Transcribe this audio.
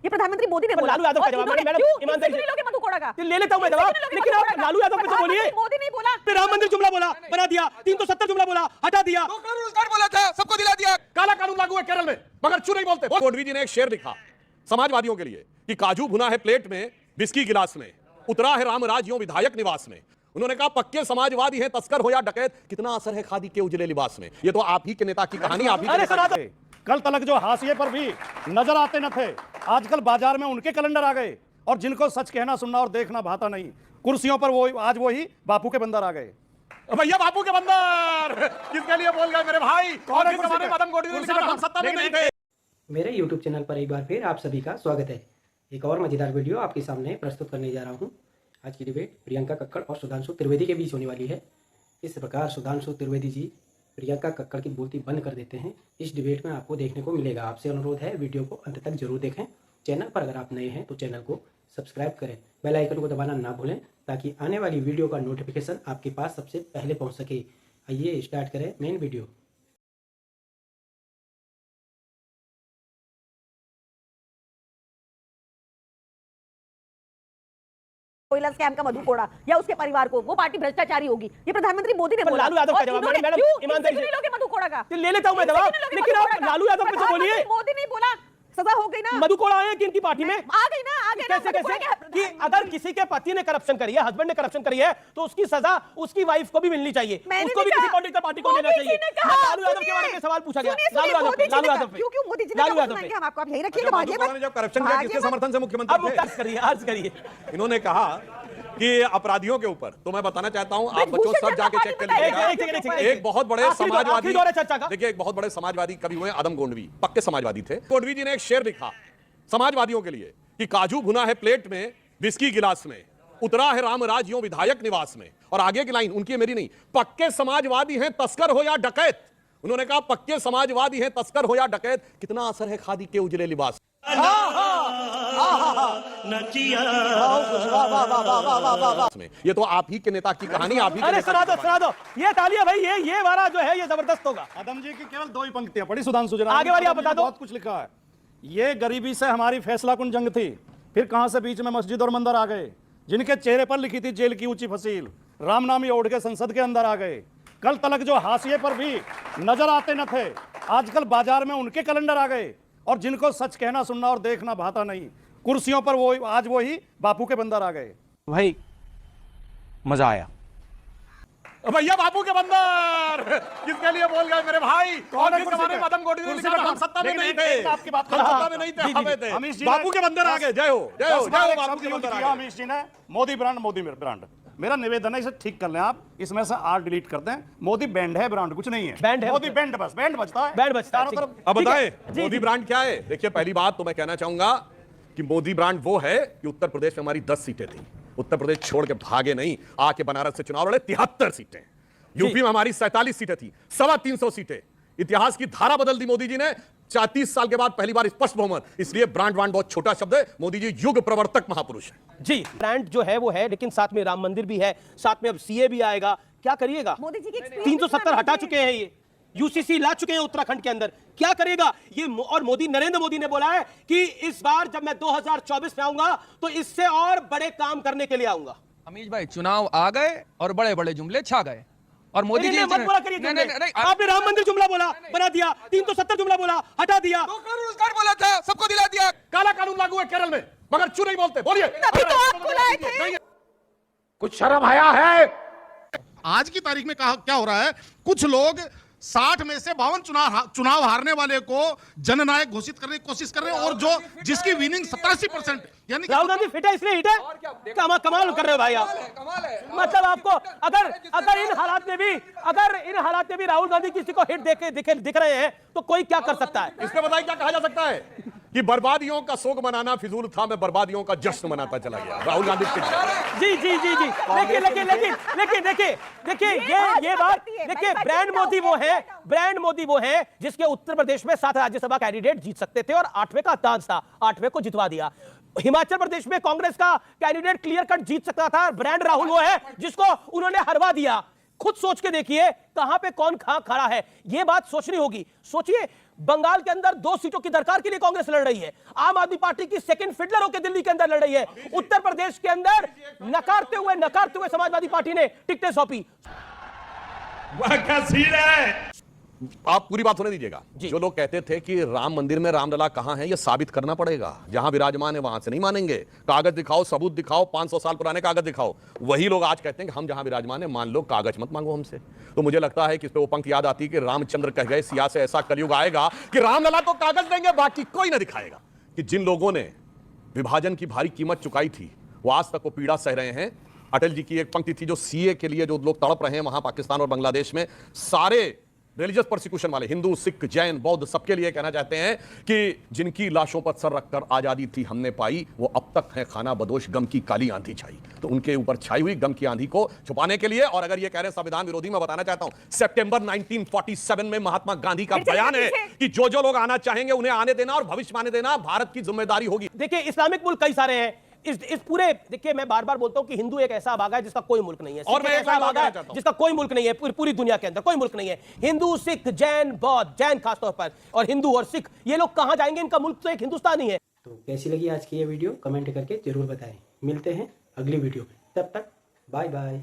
ये प्रधानमंत्री मोदी ने बोला। लालू यादव का जवाब मैडम ईमानदारी से लोगे मधु कोड़ा का, ले लेता हूं मैं जवाब, लेकिन आप लालू यादव पे तो बोलिए। मोदी नहीं बोला, राम मंदिर जुमला बोला, बना दिया, 370 जुमला बोला, हटा दिया, कानून बोला था, सबको दिला दिया। काला कानून लागू है केरल में, मगर चू नहीं बोलते। कोडवी जी ने एक शेर लिखा समाजवादियों के लिए कि काजू भुना है प्लेट में, विस्की गिलास में, उतरा है रामराज यूं विधायक निवास में। उन्होंने कहा पक्के समाजवादी हैं, तस्कर हो या डकैत, कितना असर है खादी के उजले लिबास में। ये तो आप ही के नेता की कहानी, आप ही के नेता की। कल तलक जो हाशिए पर भी नजर आते न थे, आजकल बाजार में उनके कैलेंडर आ गए। और जिनको सच कहना सुनना और देखना भाता नहीं, कुर्सियों पर वो आज वही बापू के बंदर आ गए। भैया बापू के बंदर किसके लिए बोल गए मेरे भाई? और किस जमाने में मदन गोडी ने लिखा, हम सत्ता में नहीं थे। मेरे YouTube चैनल पर एक बार फिर आप सभी का स्वागत है। एक और मजेदार वीडियो आपके सामने प्रस्तुत करने जा रहा हूं। आज की डिबेट प्रियंका कक्कड़ और सुधांशु त्रिवेदी के बीच होने वाली है। इस प्रकार सुधांशु त्रिवेदी जी प्रियंका कक्कड़ की बोलती बंद कर देते हैं, इस डिबेट में आपको देखने को मिलेगा। आपसे अनुरोध है वीडियो को अंत तक जरूर देखें। चैनल पर अगर आप नए हैं तो चैनल को सब्सक्राइब करें, बेल आइकन को दबाना ना भूलें ताकि आने वाली वीडियो का नोटिफिकेशन आपके पास सबसे पहले पहुंच सके। आइए स्टार्ट करें मेन वीडियो। कोयला स्कैम का मधु कोड़ा या उसके परिवार को, वो पार्टी भ्रष्टाचारी होगी। ये प्रधानमंत्री मोदी ने बोला। लालू यादव का जवाब मैडम ईमानदारी से लोगे मधु कोड़ा का, ले लेता हूं मैं जवाब, लेकिन आप लालू यादव पे तो बोलिए। मोदी नहीं बोला, सजा हो गई ना। मधु कोड़ा आए कि इनकी पार्टी में आ गई ना, आ गई ना। कैसे कि अगर किसी के पति ने करप्शन करी है, हस्बैंड ने करप्शन करी है, तो उसकी सजा उसकी वाइफ को भी मिलनी चाहिए, उसको भी किसी पॉलिटिकल पार्टी को देना चाहिए। लालू यादव के बारे में सवाल पूछा गया, लालू यादव पे क्यों मोदी जी ने सुनाएंगे हम आपको, आप यही रखिएगा। जब करप्शन किया किसके समर्थन से मुख्यमंत्री थे? अर्ज करिए। इन्होंने कहा कि अपराधियों के ऊपर, तो मैं बताना चाहता हूं, आप बच्चों सब जाके चेक कर लीजिएगा। एक बहुत बड़े समाजवादी, देखिए एक बहुत बड़े समाजवादी कवि हुए आदम गोंडवी, पक्के समाजवादी थे। गोंडवी जी ने एक शेर लिखा समाजवादियों के लिए कि काजू भुना है प्लेट में, विस्की गिलास में, उतरा है रामराज यूं विधायक निवास में। और आगे की लाइन उनकी मेरी नहीं, पक्के समाजवादी हैं, तस्कर हो या डकैत। उन्होंने कहा पक्के समाजवादी हैं, तस्कर हो या डकैत, कितना असर है खादी के उजले लिबास। ये तो आप ही के नेता की कहानी, आप ही। अरे सुना दो ये तालियां भाई, ये वाला जो है ये जबरदस्त होगा। आदम जी की केवल 2 ही पंक्तियां पढ़ी सुधांशु जी ने, आगे वाली आप बता दो। बहुत कुछ लिखा है। ये गरीबी से हमारी फैसला कुन जंग थी, फिर कहां से बीच में मस्जिद और मंदिर आ गए। जिनके चेहरे पर लिखी थी जेल की ऊंची फसील, रामनामी ओढ़ के संसद के अंदर आ गए। कल तलक जो हाशिए पर भी नजर आते न थे, आजकल बाजार में उनके कैलेंडर आ गए। और जिनको सच कहना सुनना और देखना भाता नहीं, कुर्सियों पर वो आज वही बापू के बंदर आ गए। भाई मजा आया। भैया बापू के बंदर किसके लिए बोल गए मेरे भाई? और किस जमाने में मदन गोडी ने लिखा, हम सत्ता में नहीं थे। आपकी बात हम सत्ता में नहीं थे, हमें थे। बापू के बंदर आ गए। जय हो जय हो जय हो बापू के बंदर आ गए। अमीश जी ने मोदी ब्रांड, मोदी ब्रांड। मेरा निवेदन है इसे ठीक कर लें आप, इसमें से आर डिलीट कर दें। मोदी बैंड है, ब्रांड कुछ नहीं है। बैंड है, मोदी बैंड, बस बैंड बजता है, बैंड बजता है। चारों तरफ। अब बताएं मोदी ब्रांड क्या है? देखिए पहली बात तो मैं कहना चाहूंगा कि मोदी ब्रांड वो है कि उत्तर प्रदेश में हमारी 10 सीटें थी, उत्तर प्रदेश छोड़ के भागे नहीं, आके बनारस से चुनाव लड़े, 73 सीटें। यूपी में हमारी 47 सीटें थी, 325 सीटें। इतिहास की धारा बदल दी मोदी जी ने। 34 साल के बाद पहली बार स्पष्ट बहुमत। इसलिए ब्रांड बहुत छोटा शब्द है। मोदी जी युग प्रवर्तक महापुरुष है जी। ब्रांड जो है वो है, लेकिन साथ में राम मंदिर भी है, साथ में अब सीए भी आएगा। क्या करिएगा? मोदी जी की 370 हटा चुके हैं, ये यूसीसी ला चुके हैं उत्तराखंड के अंदर। क्या करेगा ये? और मोदी, नरेंद्र मोदी ने बोला है कि इस बार जब मैं 2024 में आऊंगा तो इससे और बड़े काम करने के लिए आऊंगा। अमीश भाई चुनाव आ गए और बड़े बड़े जुमले छा गए। और मोदी जी मत बोला करिए, आपने राम मंदिर जुमला बोला, बना दिया, 370 जुमला बोला, हटा दिया। कानून बोला था, सबको दिला दिया। काला कानून लागू है केरल में, मगर चू नहीं बोलते। बोलिए। कुछ शर्म आया है? आज की तारीख में क्या हो रहा है? कुछ लोग 60 में से 52 चुनाव हारने वाले को जननायक घोषित करने की कोशिश कर रहे हैं, और जो जिसकी विनिंग 87%, यानी राहुल गांधी फिट है इसलिए हिट है। कमाल कर रहे हो भाई आप। मतलब आपको अगर इन हालात में भी राहुल गांधी किसी को हिट दिख रहे हैं तो कोई क्या कर सकता है? इसमें बताइए क्या कहा जा सकता है कि बर्बादियों का शोक मनाना फिजूल था, मैं बर्बादियों का जश्न मनाता चला गया। राहुल गांधी जी। लेकिन देखिए ये बात देखिए, ब्रांड मोदी वो है जिसके उत्तर प्रदेश में 7 राज्यसभा कैंडिडेट जीत सकते थे और 8वें का चांस था, 8वें को जितवा दिया। हिमाचल प्रदेश में कांग्रेस का कैंडिडेट क्लियर कट जीत सकता था। ब्रांड राहुल वो है जिसको उन्होंने हरवा दिया। खुद सोच के देखिए कहां पे कौन खड़ा है, ये बात सोचनी होगी। सोचिए बंगाल के अंदर 2 सीटों की दरकार के लिए कांग्रेस लड़ रही है। आम आदमी पार्टी की सेकंड फिडलर होकर दिल्ली के अंदर लड़ रही है। उत्तर प्रदेश के अंदर नकारते हुए समाजवादी पार्टी ने टिकटें सौंपी। आप पूरी बात होने दीजिएगा। जो लोग कहते थे कि राम मंदिर में रामलला कहां है, यह साबित करना पड़ेगा। जहां विराजमान है वहां से नहीं मानेंगे। कागज दिखाओ, सबूत दिखाओ, 500 साल पुराने कागज दिखाओ। वही लोग आज कहते हैं कि हम जहां विराजमान है मान लो, कागज मत मांगो हमसे। तो मुझे लगता है कि इस पे वो पंक्ति याद आती है कि रामचंद्र कह गए, सिया से ऐसा कलयुग आएगा कि रामलला को कागज देंगे, बाकी कोई ना दिखाएगा। कि जिन लोगों ने विभाजन की भारी कीमत चुकाई थी, वो आज तक वो पीड़ा सह रहे हैं। अटल जी की एक पंक्ति थी, जो सीए के लिए जो लोग तड़प रहे हैं वहां पाकिस्तान और बांग्लादेश में, सारे रिलीजियस प्रोसिक्यूशन वाले हिंदू, सिख, जैन, बौद्ध, सबके लिए कहना चाहते हैं कि जिनकी लाशों पर सर रखकर आजादी थी हमने पाई, वो अब तक है खाना बदोश, गम की काली आंधी छाई। तो उनके ऊपर छाई हुई गम की आंधी को छुपाने के लिए, और अगर ये कह रहे हैं संविधान विरोधी, मैं बताना चाहता हूं सितंबर 1947 में महात्मा गांधी का बयान है कि जो जो लोग आना चाहेंगे उन्हें आने देना और भविष्य में आने देना भारत की जिम्मेदारी होगी। देखिए, इस्लामिक मुल्क कई सारे हैं। इस पूरे, देखिए मैं बार बार बोलता हूं कि हिंदू एक ऐसा भागा है जिसका कोई मुल्क नहीं है, और मैं ऐसा भागा है जिसका कोई मुल्क नहीं है, पूरी दुनिया के अंदर कोई मुल्क नहीं है। हिंदू, सिख, जैन, बौद्ध, जैन खासतौर पर, और हिंदू और सिख, ये लोग कहां जाएंगे? इनका मुल्क तो एक हिंदुस्तान ही है। तो कैसी लगी आज की ये वीडियो कमेंट करके जरूर बताएं। मिलते हैं अगली वीडियो में, तब तक बाय बाय।